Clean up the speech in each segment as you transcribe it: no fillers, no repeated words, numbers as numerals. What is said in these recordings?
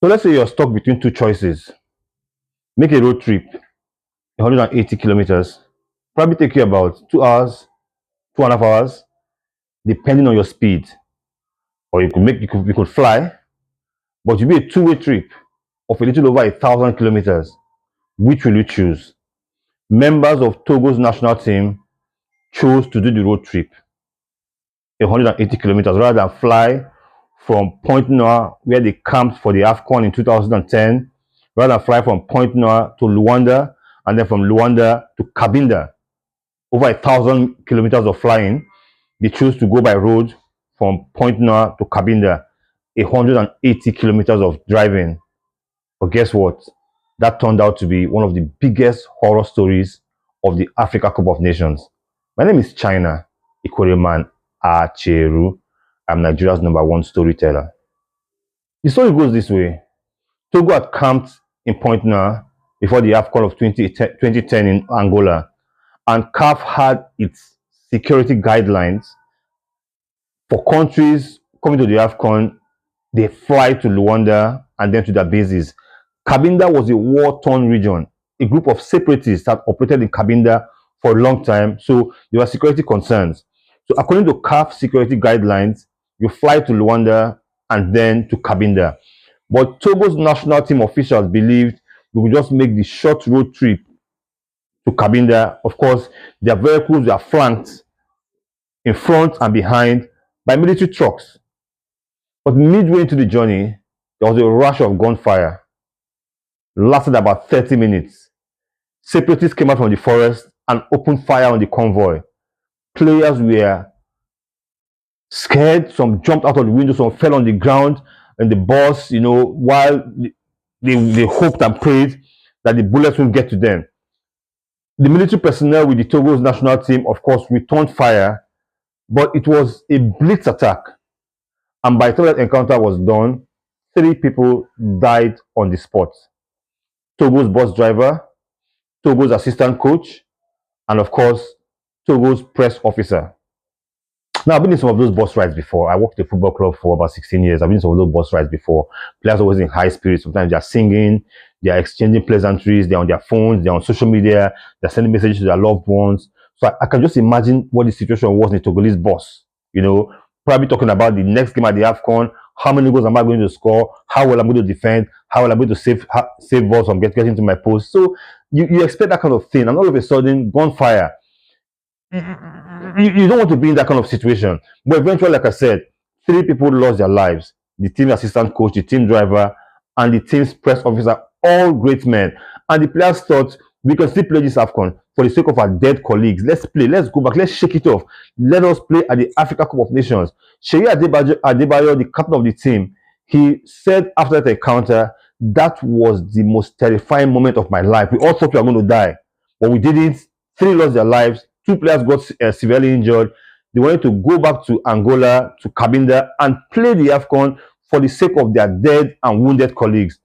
So let's say you're stuck between two choices. Make a road trip, 180 kilometers, probably take you about 2 hours, 2.5 hours, depending on your speed. Or you could fly, but it will be a two-way trip of a little over 1,000 kilometers. Which will you choose? Members of Togo's national team chose to do the road trip, 180 kilometers, rather than fly from Point Noir, where they camped for the AFCON in 2010, rather than fly from Point Noir to Luanda, and then from Luanda to Cabinda. Over 1,000 kilometers of flying, they chose to go by road from Point Noir to Cabinda, 180 kilometers of driving. But guess what? That turned out to be one of the biggest horror stories of the Africa Cup of Nations. My name is China Ikwereman Acheru. I'm Nigeria's #1 storyteller. The story goes this way. Togo had camped in Point Noir before the AFCON of 2010 in Angola, and CAF had its security guidelines for countries coming to the AFCON. They fly to Luanda and then to their bases. Cabinda was a war-torn region. A group of separatists had operated in Cabinda for a long time, so there were security concerns. So according to CAF security guidelines, you fly to Luanda and then to Cabinda. But Togo's national team officials believed we would just make the short road trip to Cabinda. Of course, their vehicles were flanked in front and behind by military trucks. But midway into the journey, there was a rush of gunfire. It lasted about 30 minutes. Separatists came out from the forest and opened fire on the convoy. Players were scared. Some jumped out of the window, some fell on the ground and the bus, while they hoped and prayed that the bullets wouldn't get to them. The military personnel with the Togo's national team, of course, returned fire, but it was a blitz attack. And by the time that encounter was done, 3 people died on the spot. Togo's bus driver, Togo's assistant coach, and of course, Togo's press officer. Now, I've been in some of those bus rides before. I worked at a football club for about 16 years. I've been in some of those bus rides before. Players are always in high spirits. Sometimes they're singing, they're exchanging pleasantries, they're on their phones, they're on social media, they're sending messages to their loved ones. So I can just imagine what the situation was in the Togolese bus. Probably talking about the next game at the AFCON, how many goals am I going to score, how well I'm going to defend, how well I'm going to save balls from getting to my post. So you expect that kind of thing, and all of a sudden, gunfire. You don't want to be in that kind of situation. But eventually, like I said, 3 people lost their lives. The team assistant coach, the team driver, and the team's press officer, all great men. And the players thought, we can still play this AFCON for the sake of our dead colleagues. Let's play. Let's go back. Let's shake it off. Let us play at the Africa Cup of Nations. Seyi Adebayo, the captain of the team, he said after that encounter, that was the most terrifying moment of my life. We all thought we were going to die, but we didn't. 3 lost their lives. 2 players got severely injured. They wanted to go back to Angola, to Cabinda, and play the AFCON for the sake of their dead and wounded colleagues.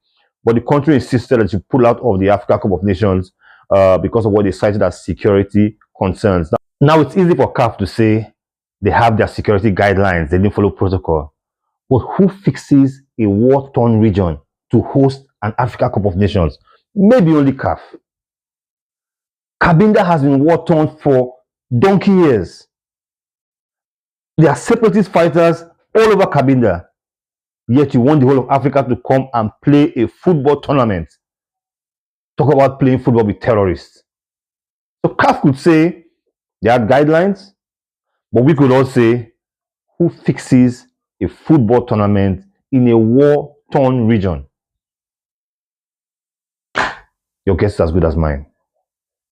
But the country insisted that you pull out of the Africa Cup of Nations because of what they cited as security concerns. Now, it's easy for CAF to say they have their security guidelines, they didn't follow protocol. But who fixes a war-torn region to host an Africa Cup of Nations? Maybe only CAF. Cabinda has been war-torn for donkey years. There are separatist fighters all over Cabinda. Yet you want the whole of Africa to come and play a football tournament. Talk about playing football with terrorists. So CAF could say they had guidelines, but we could all say, who fixes a football tournament in a war-torn region? Your guess is as good as mine.